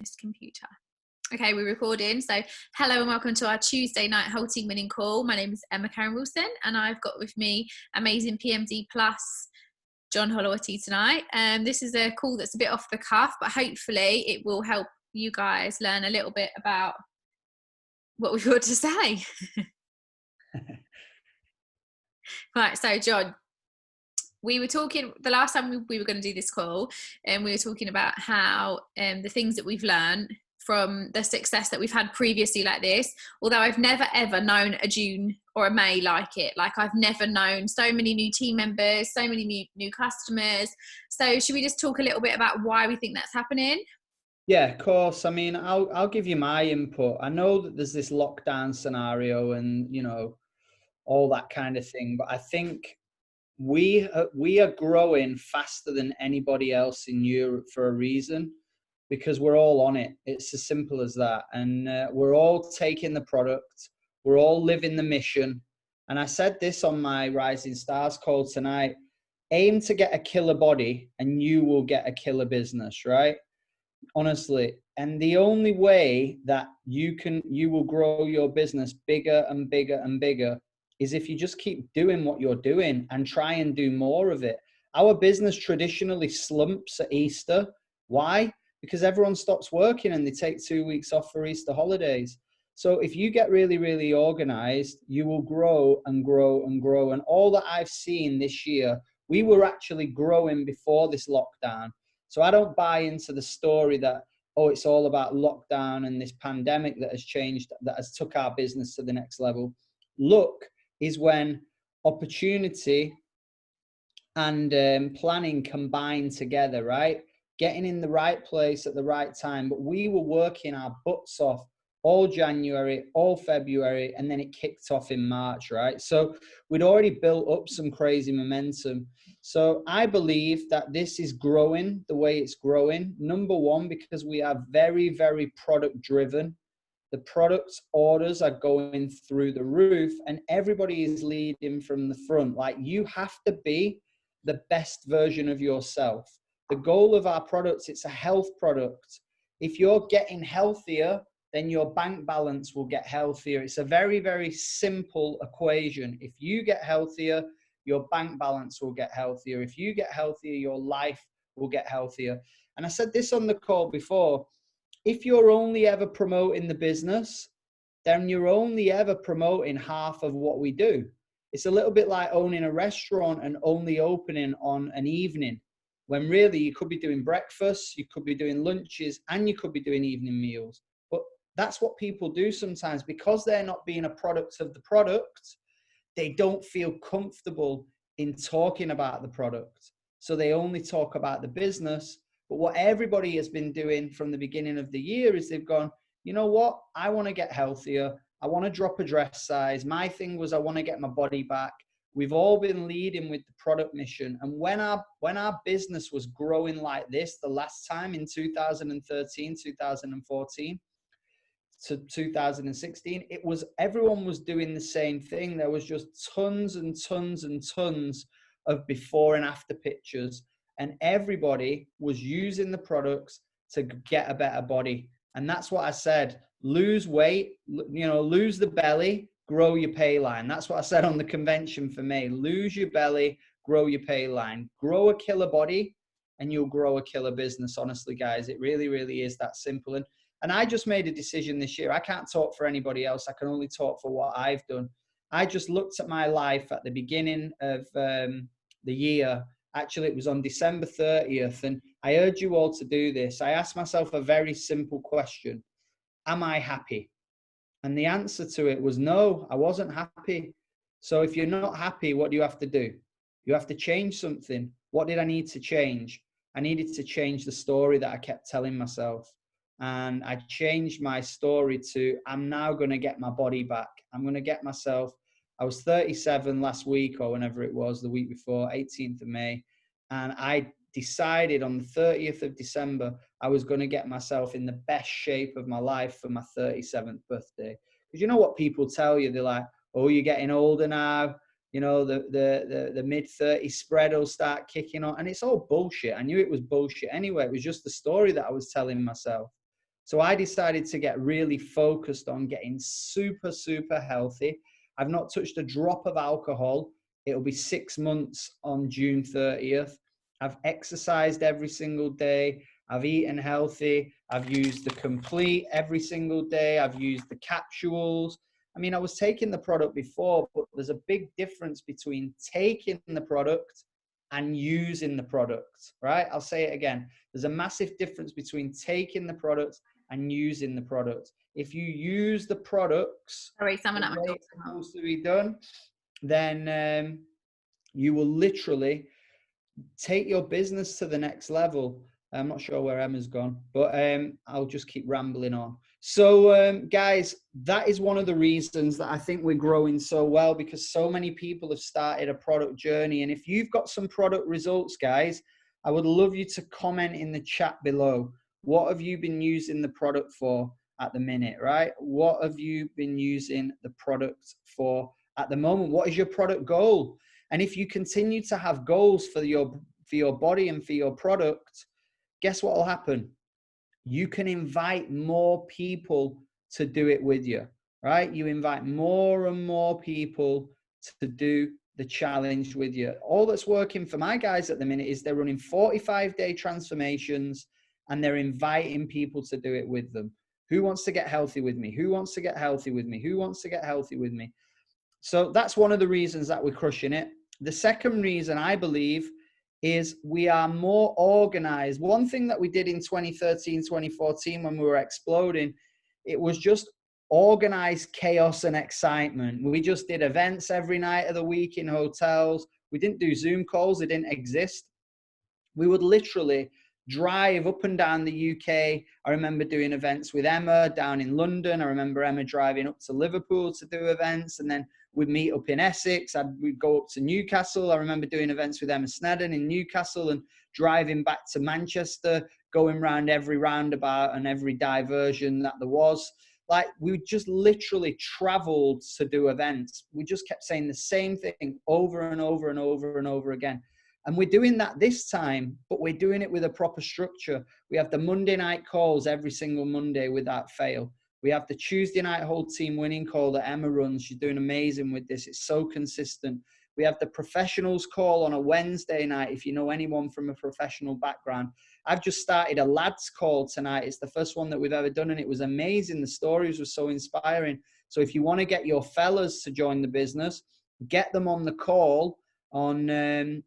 this computer. Okay, we're recording. So hello and welcome to our Tuesday night whole team winning call. My name is Emma Karen Wilson and I've got with me amazing PMD Plus John Holowaty tonight. This is a call that's a bit off the cuff, but hopefully it will help you guys learn a little bit about what we've got to say. Right, so John, we were talking the last time we were going to do this call, and we were talking about how the things that we've learned from the success that we've had previously like this, although I've never ever known a June or a May like it. Like I've never known so many new team members, so many new customers. So should we just talk a little bit about why we think that's happening? Yeah, of course. I mean, I'll give you my input. I know that there's this lockdown scenario and, you know, all that kind of thing, but I think we are growing faster than anybody else in Europe for a reason, because we're all on it. It's as simple as that. And we're all taking the product. We're all living the mission. And I said this on my Rising Stars call tonight: aim to get a killer body and you will get a killer business, right? Honestly. And the only way that you will grow your business bigger and bigger and bigger is if you just keep doing what you're doing and try and do more of it. Our business traditionally slumps at Easter. Why? Because everyone stops working and they take 2 weeks off for Easter holidays. So if you get really, really organized, you will grow and grow and grow. And all that I've seen this year, we were actually growing before this lockdown. So I don't buy into the story that, oh, it's all about lockdown and this pandemic that has changed, that has took our business to the next level. Luck is when opportunity and planning combine together, right? Getting in the right place at the right time. But we were working our butts off all January, all February, and then it kicked off in March, right? So we'd already built up some crazy momentum. So I believe that this is growing the way it's growing. Number one, because we are very, very product driven. The product orders are going through the roof and everybody is leading from the front. Like, you have to be the best version of yourself. The goal of our products, it's a health product. If you're getting healthier, then your bank balance will get healthier. It's a very, very simple equation. If you get healthier, your bank balance will get healthier. If you get healthier, your life will get healthier. And I said this on the call before: if you're only ever promoting the business, then you're only ever promoting half of what we do. It's a little bit like owning a restaurant and only opening on an evening, when really you could be doing breakfast, you could be doing lunches, and you could be doing evening meals. But that's what people do sometimes, because they're not being a product of the product. They don't feel comfortable in talking about the product. So they only talk about the business. But what everybody has been doing from the beginning of the year is they've gone, you know what? I want to get healthier. I want to drop a dress size. My thing was I want to get my body back. We've all been leading with the product mission. And when our business was growing like this, the last time in 2013, 2014 to 2016, it was, everyone was doing the same thing. There was just tons and tons and tons of before and after pictures. And everybody was using the products to get a better body. And that's what I said: lose weight, you know, lose the belly, grow your pay line. That's what I said on the convention for me. Lose your belly, grow your pay line. Grow a killer body and you'll grow a killer business. Honestly, guys, it really, really is that simple. And I just made a decision this year. I can't talk for anybody else. I can only talk for what I've done. I just looked at my life at the beginning of the year. Actually, it was on December 30th, and I urge you all to do this. I asked myself a very simple question: am I happy? And the answer to it was no, I wasn't happy. So if you're not happy, what do you have to do? You have to change something. What did I need to change? I needed to change the story that I kept telling myself. And I changed my story to, I'm now going to get my body back. I'm going to get myself. I was 37 last week, or whenever it was, the week before, 18th of May. And I decided on the 30th of December, I was going to get myself in the best shape of my life for my 37th birthday. Because you know what people tell you? They're like, oh, you're getting older now. You know, the mid-30s spread will start kicking on. And it's all bullshit. I knew it was bullshit anyway. It was just the story that I was telling myself. So I decided to get really focused on getting super, super healthy. I've not touched a drop of alcohol. It'll be 6 months on June 30th. I've exercised every single day. I've eaten healthy. I've used the complete every single day. I've used the capsules. I mean, I was taking the product before, but there's a big difference between taking the product and using the product, right? I'll say it again. There's a massive difference between taking the product and using the product. If you use the products Sorry, someone the at my way door. it's supposed to be done, then you will literally take your business to the next level. I'm not sure where Emma's gone, but I'll just keep rambling on. So guys, that is one of the reasons that I think we're growing so well, because so many people have started a product journey. And if you've got some product results, guys, I would love you to comment in the chat below. What have you been using the product for at the minute, right? What have you been using the product for at the moment? What is your product goal? And if you continue to have goals for your body and for your product, guess what will happen? You can invite more people to do it with you, right? You invite more and more people to do the challenge with you. All that's working for my guys at the minute is they're running 45-day transformations and they're inviting people to do it with them. Who wants to get healthy with me? Who wants to get healthy with me? Who wants to get healthy with me? So that's one of the reasons that we're crushing it. The second reason, I believe, is we are more organized. One thing that we did in 2013, 2014 when we were exploding, it was just organized chaos and excitement. We just did events every night of the week in hotels. We didn't do Zoom calls. They didn't exist. We would literally drive up and down the UK. I remember doing events with Emma down in London. I remember Emma driving up to Liverpool to do events, and then we'd meet up in Essex. We'd go up to Newcastle. I remember doing events with Emma Snedden in Newcastle and driving back to Manchester, going around every roundabout and every diversion that there was. Like, we just literally traveled to do events. We just kept saying the same thing over and over and over and over again. And we're doing that this time, but we're doing it with a proper structure. We have the Monday night calls every single Monday without fail. We have the Tuesday night whole team winning call that Emma runs. She's doing amazing with this. It's so consistent. We have the professionals call on a Wednesday night. If you know anyone from a professional background, I've just started a lads call tonight. It's the first one that we've ever done, and it was amazing. The stories were so inspiring. So if you want to get your fellas to join the business, get them on the call on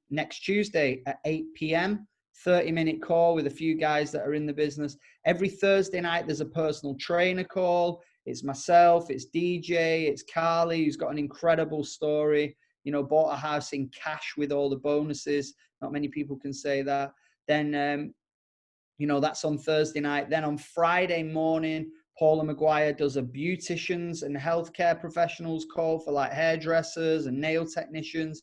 next Tuesday at 8 p.m. 30-minute call with a few guys that are in the business. Every Thursday night, there's a personal trainer call. It's myself, it's DJ, it's Carly, who's got an incredible story. You know, bought a house in cash with all the bonuses. Not many people can say that. Then, you know, that's on Thursday night. Then on Friday morning, Paula Maguire does a beauticians and healthcare professionals call for like hairdressers and nail technicians.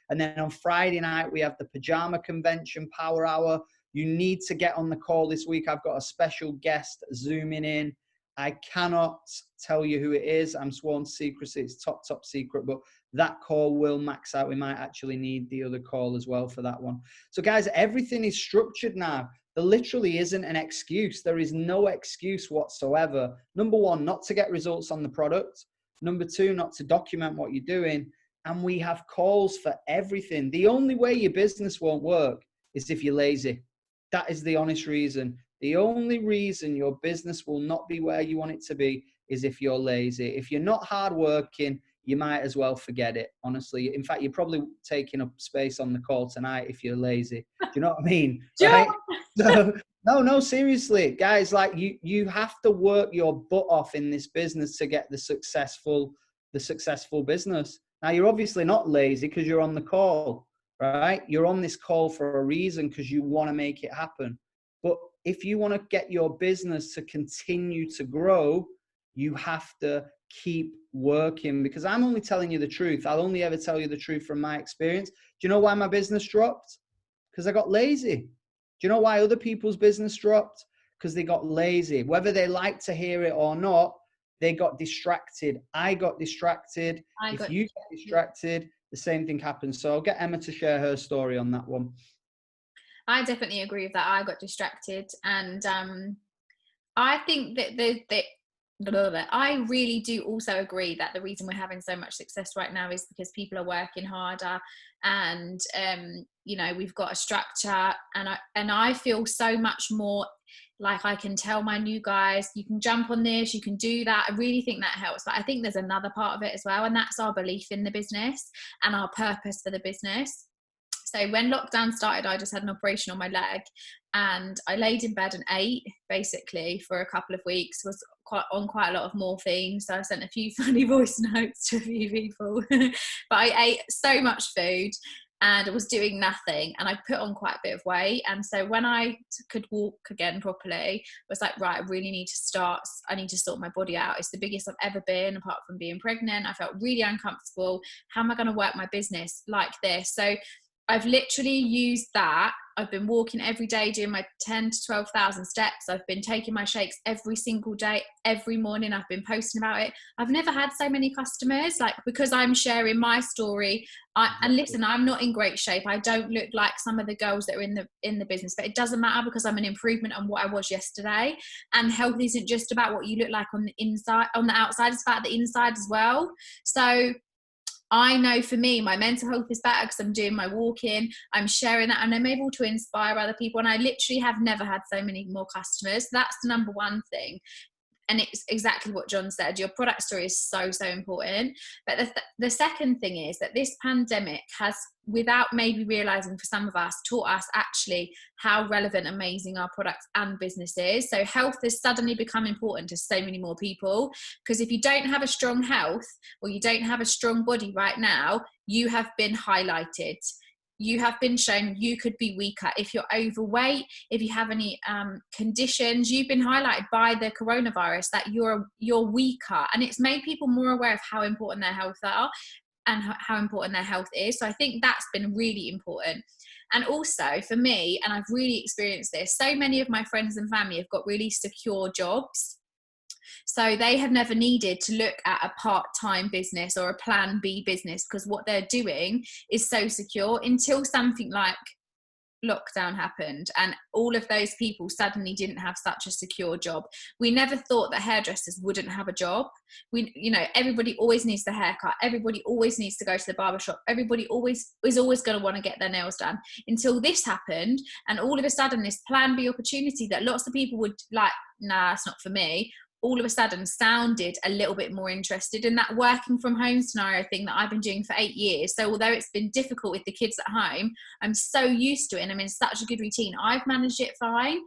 And then on Friday night, we have the pajama convention power hour. You need to get on the call this week. I've got a special guest zooming in. I cannot tell you who it is. I'm sworn to secrecy. It's top secret, but that call will max out. We might actually need the other call as well for that one. So guys, everything is structured now. There literally isn't an excuse. There is no excuse whatsoever. Number one, not to get results on the product. Number two, not to document what you're doing. And we have calls for everything. The only way your business won't work is if you're lazy. That is the honest reason. The only reason your business will not be where you want it to be is if you're lazy. If you're not hardworking, you might as well forget it, honestly. In fact, you're probably taking up space on the call tonight if you're lazy. Do you know what I mean? Right? So, no, seriously, guys, like you have to work your butt off in this business to get the successful business. Now, you're obviously not lazy because you're on the call, right? You're on this call for a reason, because you want to make it happen. But if you want to get your business to continue to grow, you have to keep working, because I'm only telling you the truth. I'll only ever tell you the truth from my experience. Do you know why my business dropped? Because I got lazy. Do you know why other people's business dropped? Because they got lazy. Whether they like to hear it or not, they got distracted. I got distracted. If you get distracted, the same thing happens. So I'll get Emma to share her story on that one. I definitely agree with that. I got distracted, and I think that I really do also agree that the reason we're having so much success right now is because people are working harder, and we've got a structure, and I feel so much more like I can tell my new guys, you can jump on this, you can do that. I really think that helps. But I think there's another part of it as well, and that's our belief in the business and our purpose for the business. So when lockdown started, I just had an operation on my leg, and I laid in bed and ate basically for a couple of weeks, was quite a lot of morphine. So I sent a few funny voice notes to a few people, but I ate so much food and I was doing nothing, and I put on quite a bit of weight. And so when I could walk again properly, I was like, right, I need to sort my body out. It's the biggest I've ever been apart from being pregnant. I felt really uncomfortable. How am I going to work my business like this? So I've literally used that. I've been walking every day, doing my 10 to 12,000 steps. I've been taking my shakes every single day, every morning. I've been posting about it. I've never had so many customers, like, because I'm sharing my story. And listen, I'm not in great shape. I don't look like some of the girls that are in the business, but it doesn't matter because I'm an improvement on what I was yesterday. And health isn't just about what you look like on the inside, on the outside. It's about the inside as well. So I know for me, my mental health is better because I'm doing my walking, I'm sharing that, and I'm able to inspire other people. And I literally have never had so many more customers. So that's the number one thing. And it's exactly what John said. Your product story is so, so important. But the second thing is that this pandemic has, without maybe realizing for some of us, taught us actually how relevant, amazing our products and business is. So health has suddenly become important to so many more people, because if you don't have a strong health or you don't have a strong body right now, you have been highlighted. You have been shown you could be weaker. If you're overweight, if you have any conditions, you've been highlighted by the coronavirus that you're weaker. And it's made people more aware of how important their health are and how important their health is. So I think that's been really important. And also for me, and I've really experienced this, so many of my friends and family have got really secure jobs. So they have never needed to look at a part-time business or a plan B business, because what they're doing is so secure until something like lockdown happened and all of those people suddenly didn't have such a secure job. We never thought that hairdressers wouldn't have a job. Everybody always needs the haircut. Everybody always needs to go to the barbershop. Everybody is always going to want to get their nails done, until this happened. And all of a sudden this plan B opportunity that lots of people would like, nah, it's not for me, all of a sudden sounded a little bit more interested in that working from home scenario thing that I've been doing for 8 years. So although it's been difficult with the kids at home, I'm so used to it and I'm in such a good routine. I've managed it fine.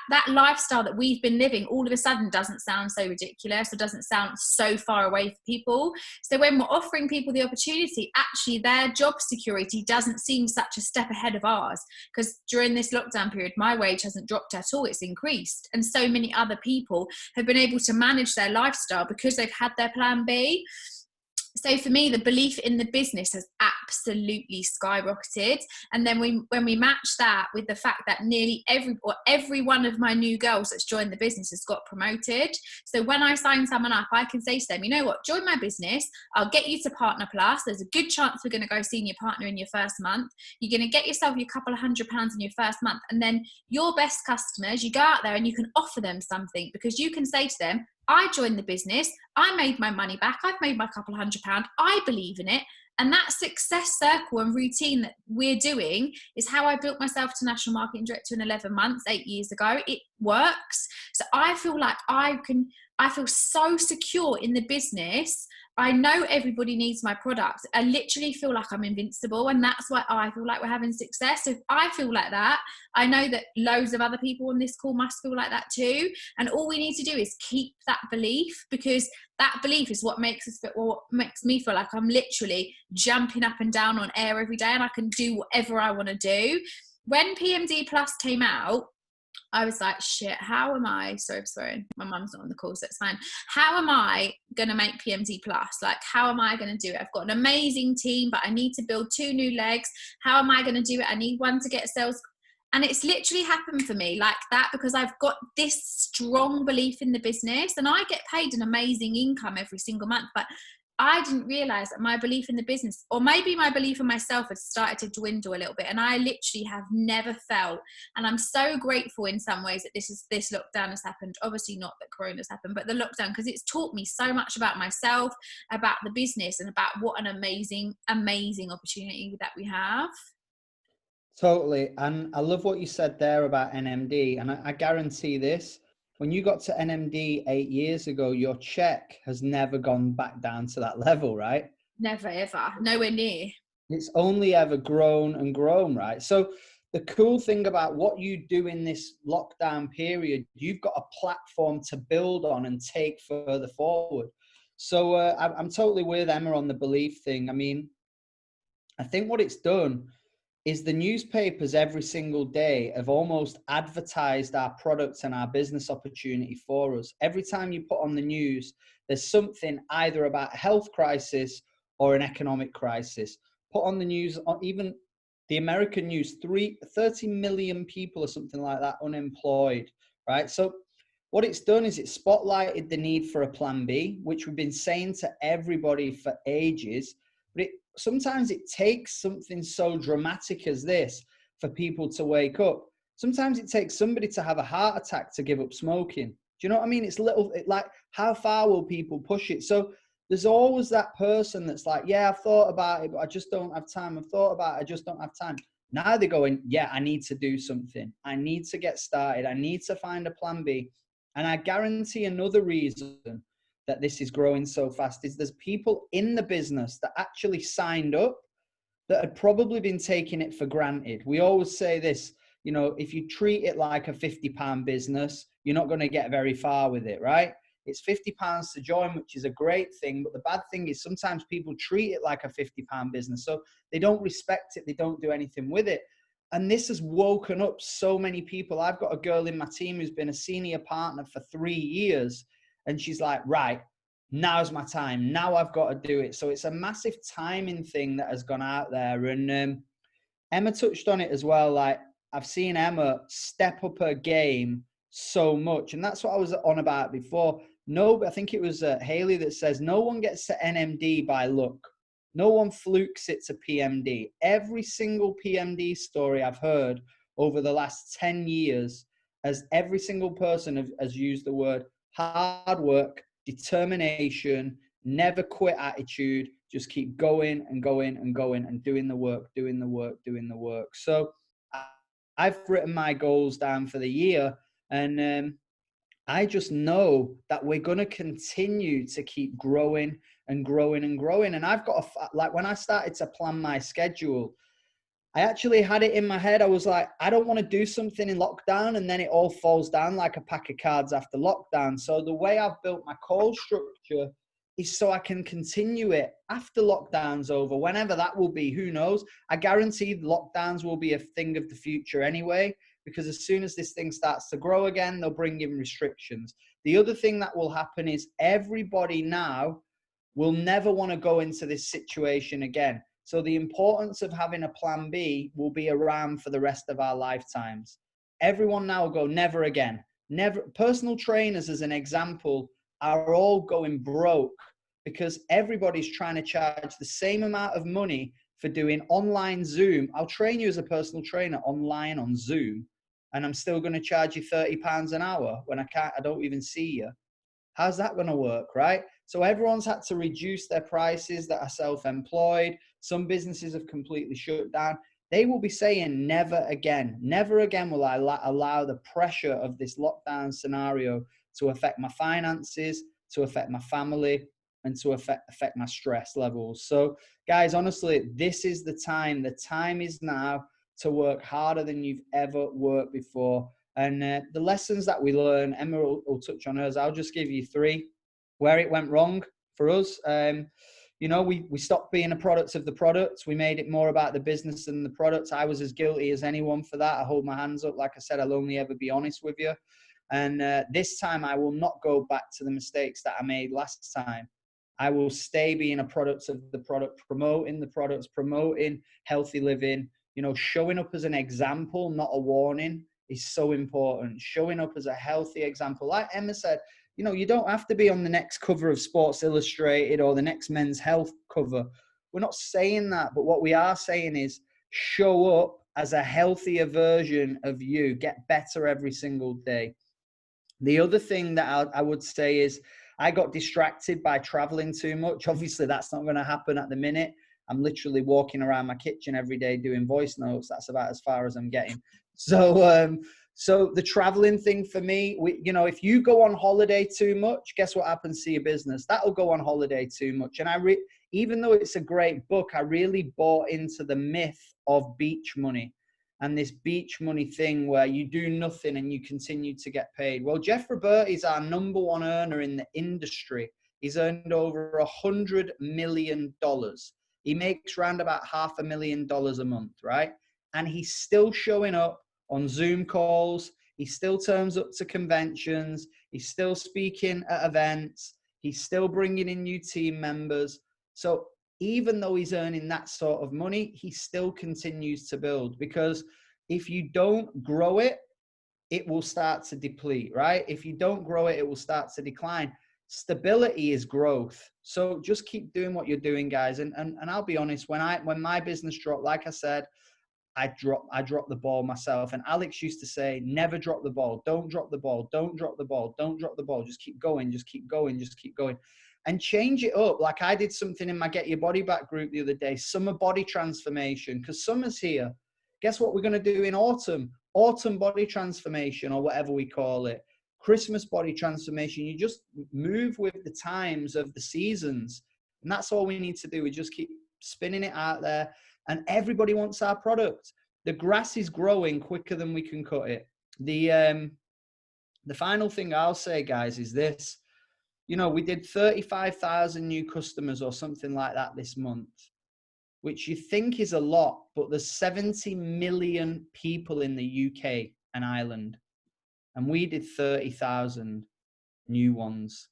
That lifestyle that we've been living all of a sudden doesn't sound so ridiculous or doesn't sound so far away for people. So when we're offering people the opportunity, actually their job security doesn't seem such a step ahead of ours, because during this lockdown period, my wage hasn't dropped at all, it's increased. And so many other people have been able to manage their lifestyle because they've had their plan B. So for me, the belief in the business has absolutely skyrocketed. And then when we match that with the fact that nearly every one of my new girls that's joined the business has got promoted. So when I sign someone up, I can say to them, you know what, join my business. I'll get you to Partner Plus. There's a good chance we're going to go senior partner in your first month. You're going to get yourself your couple of £100 in your first month. And then your best customers, you go out there and you can offer them something, because you can say to them, I joined the business, I made my money back, I've made my couple £100, I believe in it. And that success circle and routine that we're doing is how I built myself to National Marketing Director in 11 months, 8 years ago. It works. So I feel like I feel so secure in the business. I know everybody needs my products. I literally feel like I'm invincible, and that's why I feel like we're having success. So if I feel like that, I know that loads of other people on this call must feel like that too. And all we need to do is keep that belief, because that belief is what makes me feel like I'm literally jumping up and down on air every day and I can do whatever I want to do. When PMD Plus came out, I was like, shit, how am I, sorry, my mum's not on the call, so it's fine. How am I going to make PMD Plus? Like, how am I going to do it? I've got an amazing team, but I need to build 2 new legs. How am I going to do it? I need one to get sales. And it's literally happened for me like that, because I've got this strong belief in the business and I get paid an amazing income every single month. But I didn't realize that my belief in the business, or maybe my belief in myself, had started to dwindle a little bit. And I literally have never felt, and I'm so grateful in some ways that this lockdown has happened. Obviously not that Corona's happened, but the lockdown, because it's taught me so much about myself, about the business, and about what an amazing, amazing opportunity that we have. Totally. And I love what you said there about NMD. And I guarantee this, when you got to NMD 8 years ago, your check has never gone back down to that level, right? Never, ever. Nowhere near. It's only ever grown and grown, right? So the cool thing about what you do in this lockdown period, you've got a platform to build on and take further forward. So I'm totally with Emma on the belief thing. I mean, I think what it's done is the newspapers every single day have almost advertised our products and our business opportunity for us. Every time you put on the news, there's something either about a health crisis or an economic crisis. Put on the news, even the American news, 30 million people or something like that unemployed, right? So what it's done is it spotlighted the need for a plan B, which we've been saying to everybody for ages. But sometimes it takes something so dramatic as this for people to wake up. Sometimes it takes somebody to have a heart attack to give up smoking. Do you know what I mean? It's like, how far will people push it? So there's always that person that's like, yeah, I've thought about it, but I just don't have time. I've thought about it, I just don't have time. Now they're going, yeah, I need to do something. I need to get started. I need to find a plan B. And I guarantee another reason that this is growing so fast is there's people in the business that actually signed up that had probably been taking it for granted. We always say this, you know, if you treat it like a £50 business, you're not going to get very far with it, right? It's £50 to join, which is a great thing. But the bad thing is sometimes people treat it like a £50 business. So they don't respect it. They don't do anything with it. And this has woken up so many people. I've got a girl in my team who's been a senior partner for 3 years. And she's like, right, now's my time. Now I've got to do it. So it's a massive timing thing that has gone out there. And Emma touched on it as well. Like, I've seen Emma step up her game so much. And that's what I was on about before. No, I think it was Haley that says, no one gets to NMD by luck. No one flukes it to PMD. Every single PMD story I've heard over the last 10 years, as every single person has used the word hard work, determination, never quit attitude, just keep going and going and going and doing the work, doing the work, doing the work. So I've written my goals down for the year, and I just know that we're going to continue to keep growing and growing and growing. And I've got like, when I started to plan my schedule, I actually had it in my head. I was like, I don't want to do something in lockdown and then it all falls down like a pack of cards after lockdown. So the way I've built my call structure is so I can continue it after lockdown's over, whenever that will be, who knows? I guarantee lockdowns will be a thing of the future anyway, because as soon as this thing starts to grow again, they'll bring in restrictions. The other thing that will happen is everybody now will never want to go into this situation again. So the importance of having a plan B will be around for the rest of our lifetimes. Everyone now will go, never again. Never. Personal trainers, as an example, are all going broke because everybody's trying to charge the same amount of money for doing online Zoom. I'll train you as a personal trainer online on Zoom, and I'm still going to charge you £30 an hour when I don't even see you. How's that going to work, right? So everyone's had to reduce their prices that are self-employed. Some businesses have completely shut down. They will be saying never again. Never again will I allow the pressure of this lockdown scenario to affect my finances, to affect my family, and to affect my stress levels. So guys, honestly, this is the time. The time is now to work harder than you've ever worked before. And the lessons that we learn, Emma will touch on hers. I'll just give you 3 where it went wrong for us. You know, we stopped being a product of the products. We made it more about the business than the products. I was as guilty as anyone for that. I hold my hands up. Like I said, I'll only ever be honest with you. And this time I will not go back to the mistakes that I made last time. I will stay being a product of the product, promoting the products, promoting healthy living, you know, showing up as an example, not a warning. is so important. Showing up as a healthy example. Like Emma said, you know, you don't have to be on the next cover of Sports Illustrated or the next Men's Health cover. We're not saying that, but what we are saying is show up as a healthier version of you. Get better every single day. The other thing that I would say is I got distracted by traveling too much. Obviously, that's not going to happen at the minute. I'm literally walking around my kitchen every day doing voice notes. That's about as far as I'm getting. So the traveling thing for me, you know, if you go on holiday too much, guess what happens to your business? That'll go on holiday too much. And even though it's a great book, I really bought into the myth of beach money and this beach money thing where you do nothing and you continue to get paid. Well, Jeff Roberti is our #1 earner in the industry. He's earned over $100 million. He makes around about $500,000 a month, right? And he's still showing up on Zoom calls. He still turns up to conventions. He's still speaking at events. He's still bringing in new team members. So even though he's earning that sort of money, he still continues to build, because if you don't grow it, it will start to deplete, right? If you don't grow it, it will start to decline. Stability is growth. So just keep doing what you're doing, guys. And I'll be honest, when my business dropped, like I said, I dropped the ball myself. And Alex used to say, never drop the ball. Don't drop the ball. Don't drop the ball. Don't drop the ball. Just keep going. Just keep going. Just keep going. And change it up. Like I did something in my Get Your Body Back group the other day, summer body transformation, because summer's here. Guess what we're going to do in autumn? Autumn body transformation, or whatever we call it. Christmas body transformation. You just move with the times of the seasons. And that's all we need to do. We just keep spinning it out there. And everybody wants our product. The grass is growing quicker than we can cut it. The final thing I'll say, guys, is this. You know, we did 35,000 new customers or something like that this month, which you think is a lot, but there's 70 million people in the UK and Ireland, and we did 30,000 new ones.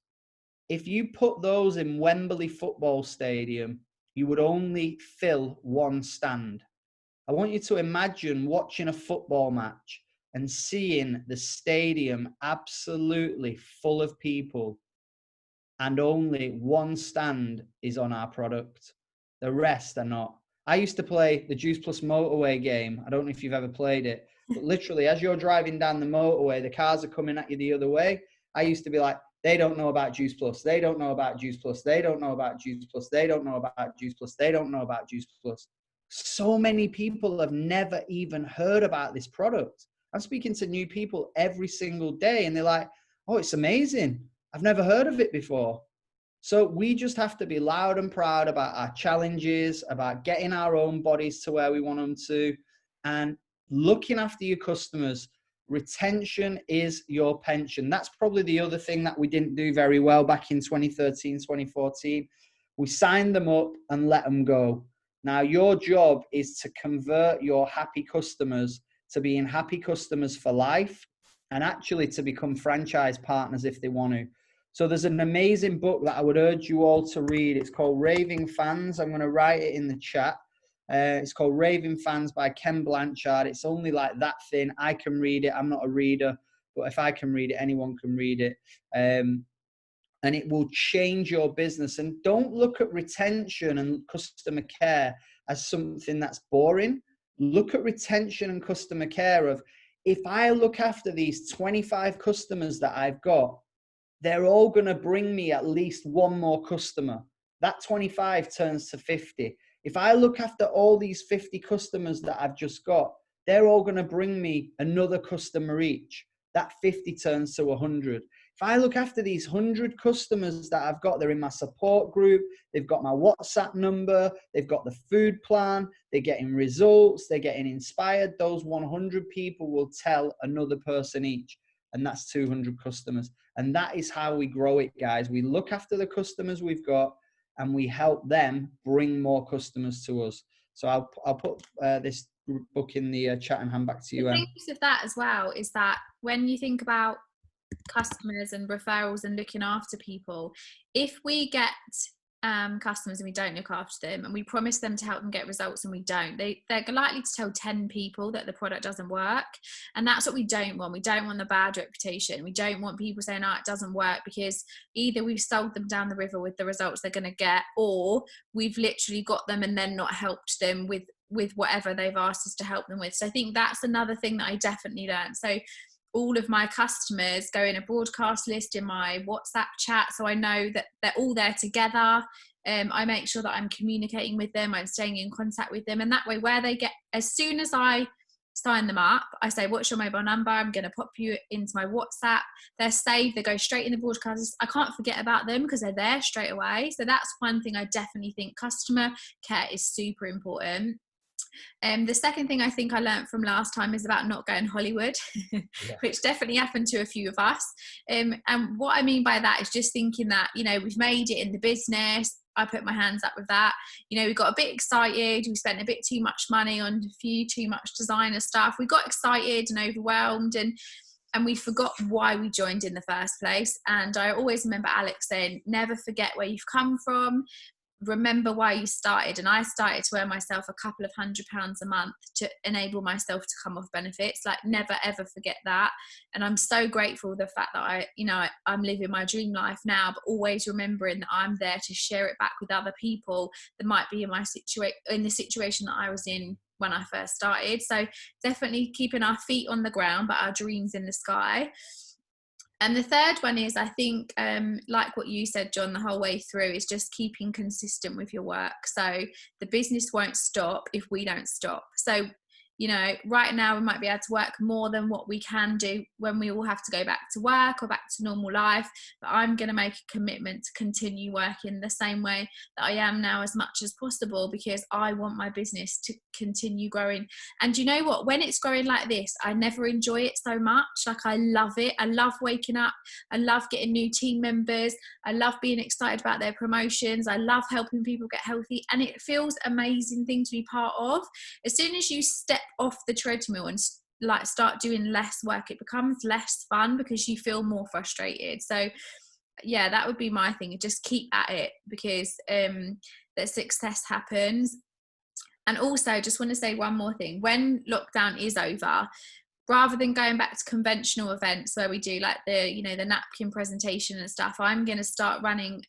If you put those in Wembley Football Stadium, you would only fill one stand. I want you to imagine watching a football match and seeing the stadium absolutely full of people, and only one stand is on our product. The rest are not. I used to play the Juice Plus motorway game. I don't know if you've ever played it, but literally as you're driving down the motorway, the cars are coming at you the other way. I used to be like, they don't know about Juice Plus. They don't know about Juice Plus. They don't know about Juice Plus. They don't know about Juice Plus. They don't know about Juice Plus. So many people have never even heard about this product. I'm speaking to new people every single day, and they're like, oh, it's amazing. I've never heard of it before. So we just have to be loud and proud about our challenges, about getting our own bodies to where we want them to, and looking after your customers. Retention is your pension. That's probably the other thing that we didn't do very well back in 2013, 2014. We signed them up and let them go. Now your job is to convert your happy customers to being happy customers for life, and actually to become franchise partners if they want to. So there's an amazing book that I would urge you all to read. It's called Raving Fans. I'm going to write it in the chat. It's called Raving Fans by Ken Blanchard. It's only like that thin. I can read it. I'm not a reader, but if I can read it, anyone can read it. And it will change your business. And don't look at retention and customer care as something that's boring. Look at retention and customer care of, if I look after these 25 customers that I've got, they're all going to bring me at least one more customer. That 25 turns to 50. If I look after all these 50 customers that I've just got, they're all going to bring me another customer each. That 50 turns to 100. If I look after these 100 customers that I've got, they're in my support group, they've got my WhatsApp number, they've got the food plan, they're getting results, they're getting inspired. Those 100 people will tell another person each. And that's 200 customers. And that is how we grow it, guys. We look after the customers we've got, and we help them bring more customers to us. So I'll put this book in the chat and hand back to you. The thing of that as well is that when you think about customers and referrals and looking after people, if we get customers and we don't look after them, and we promise them to help them get results and we don't, they're likely to tell 10 people that the product doesn't work. And that's what we don't want. We don't want the bad reputation. We don't want people saying, oh, it doesn't work, because either we've sold them down the river with the results they're going to get, or we've literally got them and then not helped them with whatever they've asked us to help them with. So I think that's another thing that I definitely learned. So all of my customers go in a broadcast list in my WhatsApp chat, so I know that they're all there together. I make sure that I'm communicating with them, I'm staying in contact with them, and that way, where they get, as soon as I sign them up, I say, what's your mobile number? I'm going to pop you into my WhatsApp. They're saved, they go straight in the broadcast list. I can't forget about them because they're there straight away. So that's one thing I definitely think customer care is super important. The second thing I think I learned from last time is about not going Hollywood, Yeah. which definitely happened to a few of us. And what I mean by that is just thinking that, we've made it in the business. I put my hands up with that. We got a bit excited. We spent a bit too much money on too much designer stuff. We got excited and overwhelmed, and we forgot why we joined in the first place. And I always remember Alex saying, never forget where you've come from. Remember why you started. And I started to earn myself a couple of £100 a month to enable myself to come off benefits. Like, never ever forget that. And I'm so grateful the fact that I'm living my dream life now, but always remembering that I'm there to share it back with other people that might be in the situation that I was in when I first started. So definitely keeping our feet on the ground but our dreams in the sky. And the third one is, I think, like what you said, John, the whole way through, is just keeping consistent with your work. So the business won't stop if we don't stop. So, right now we might be able to work more than what we can do when we all have to go back to work or back to normal life. But I'm going to make a commitment to continue working the same way that I am now as much as possible, because I want my business to continue growing. And you know what? When it's growing like this, I never enjoy it so much. Like, I love it. I love waking up. I love getting new team members. I love being excited about their promotions. I love helping people get healthy. And it feels amazing thing to be part of. As soon as you step off the treadmill and start doing less work, it becomes less fun because you feel more frustrated. So yeah, that would be my thing. Just keep at it, because that success happens. And also, just want to say one more thing. When lockdown is over, rather than going back to conventional events where we do like the napkin presentation and stuff, I'm going to start running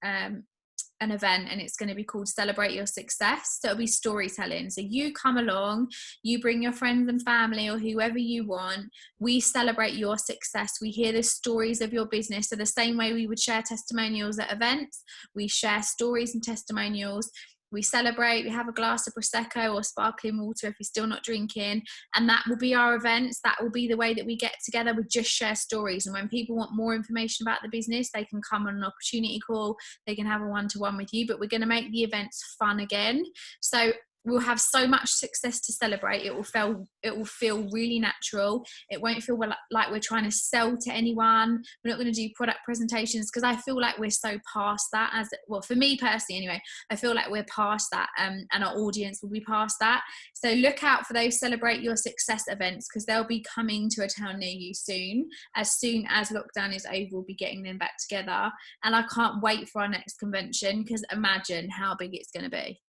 an event, and it's going to be called Celebrate Your Success. So it'll be storytelling. So you come along, you bring your friends and family or whoever you want. We celebrate your success. We hear the stories of your business. So the same way we would share testimonials at events, we share stories and testimonials. We celebrate, we have a glass of Prosecco or sparkling water if you're still not drinking, and that will be our events. That will be the way that we get together. We just share stories, and when people want more information about the business, they can come on an opportunity call, they can have a one-to-one with you, but we're going to make the events fun again. So we'll have so much success to celebrate. It will feel really natural. It won't feel like we're trying to sell to anyone. We're not going to do product presentations, because I feel like we're so past that. For me personally anyway, I feel like we're past that, and our audience will be past that. So look out for those Celebrate Your Success events, because they'll be coming to a town near you soon. As soon as lockdown is over, we'll be getting them back together, and I can't wait for our next convention, because imagine how big it's going to be.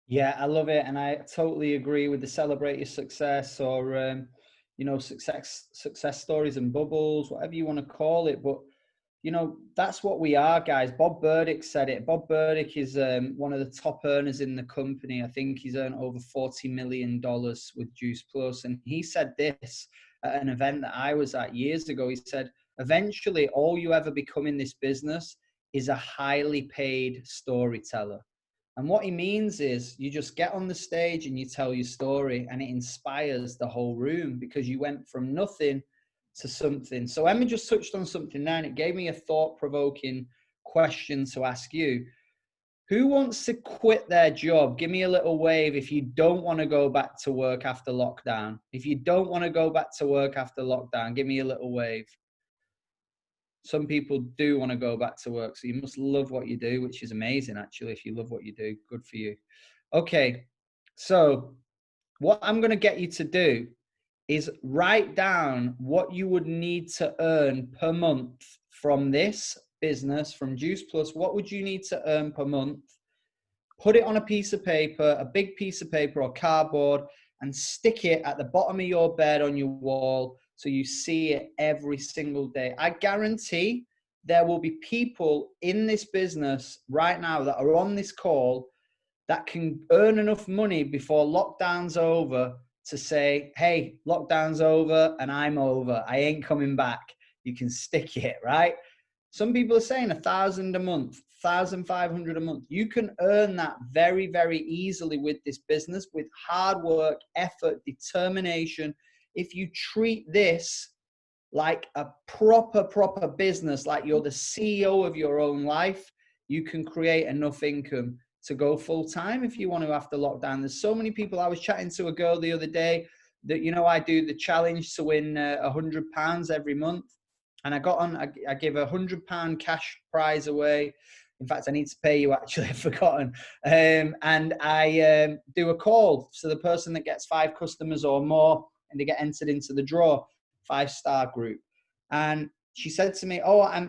Yeah, I love it, and I totally agree with the Celebrate Your Success, or success stories and bubbles, whatever you want to call it. But that's what we are, guys. Bob Burdick said it. Bob Burdick is one of the top earners in the company. I think he's earned over $40 million with Juice Plus, and he said this at an event that I was at years ago. He said, eventually all you ever become in this business is a highly paid storyteller. And what he means is, you just get on the stage and you tell your story, and it inspires the whole room, because you went from nothing to something. So Emma just touched on something now, and it gave me a thought-provoking question to ask you. Who wants to quit their job? Give me a little wave if you don't want to go back to work after lockdown. If you don't want to go back to work after lockdown, give me a little wave. Some people do want to go back to work, so you must love what you do, which is amazing, actually. If you love what you do, good for you. Okay, so what I'm going to get you to do is write down what you would need to earn per month from this business from Juice Plus, what would you need to earn per month? Put it on a piece of paper, a big piece of paper or cardboard, and stick it at the bottom of your bed on your wall so you see it every single day. I guarantee there will be people in this business right now that are on this call that can earn enough money before lockdown's over to say, hey, lockdown's over and I'm over. I ain't coming back. You can stick it, right? Some people are saying 1,000 a month, 1,500 a month. You can earn that very, very easily with this business, with hard work, effort, determination. If you treat this like a proper business, like you're the CEO of your own life, you can create enough income to go full time if you want to after lockdown. There's so many people. I was chatting to a girl the other day that, you know, I do the challenge to win £100 every month. And I got on, I give £100 cash prize away. In fact, I need to pay you, actually, I've forgotten. And I do a call. So the person that gets 5 customers or more, and they get entered into the draw, 5-star group. And she said to me, oh, I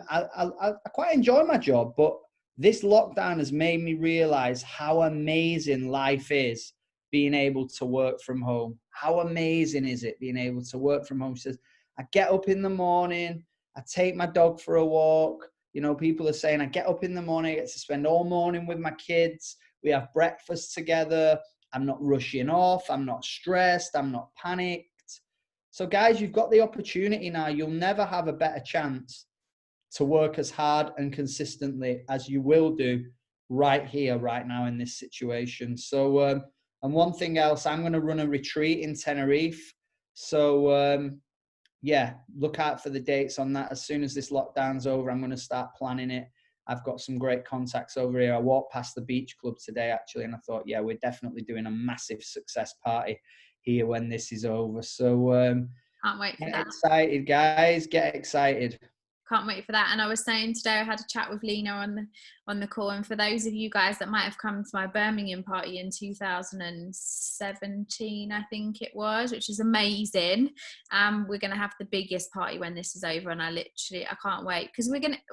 quite enjoy my job, but this lockdown has made me realize how amazing life is being able to work from home. How amazing is it being able to work from home? She says, I get up in the morning, I take my dog for a walk. You know, people are saying I get up in the morning, I get to spend all morning with my kids. We have breakfast together. I'm not rushing off. I'm not stressed. I'm not panicked. So guys, you've got the opportunity now. You'll never have a better chance to work as hard and consistently as you will do right here, right now in this situation. So, and one thing else, I'm going to run a retreat in Tenerife. So, yeah, look out for the dates on that. As soon as this lockdown's over, I'm going to start planning it. I've got some great contacts over here. I walked past the beach club today, actually, and I thought, yeah, we're definitely doing a massive success party here when this is over. So Can't wait for get that. excited, guys. Get excited. Can't wait for that. And I was saying today, I had a chat with Lena on the call, and for those of you guys that might have come to my Birmingham party in 2017, I think it was, which is amazing. We're going to have the biggest party when this is over, and I can't wait, because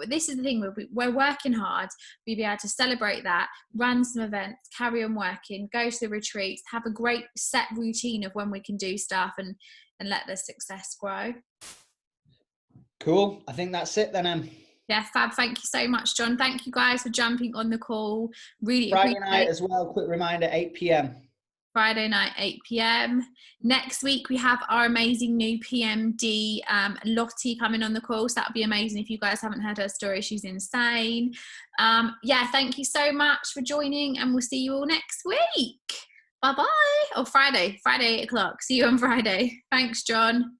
this is the thing, we're working hard. We'll be able to celebrate that, run some events, carry on working, go to the retreats, have a great set routine of when we can do stuff, and let the success grow. Cool. I think that's it then, Em. Yeah, fab. Thank you so much, John. Thank you guys for jumping on the call. Really Friday appreciate night as well. Quick reminder, 8 p.m. Friday night, 8 p.m. Next week, we have our amazing new PMD, Lottie, coming on the call. So that'll be amazing. If you guys haven't heard her story, she's insane. Yeah, thank you so much for joining, and we'll see you all next week. Bye-bye. Or Friday, 8 o'clock. See you on Friday. Thanks, John.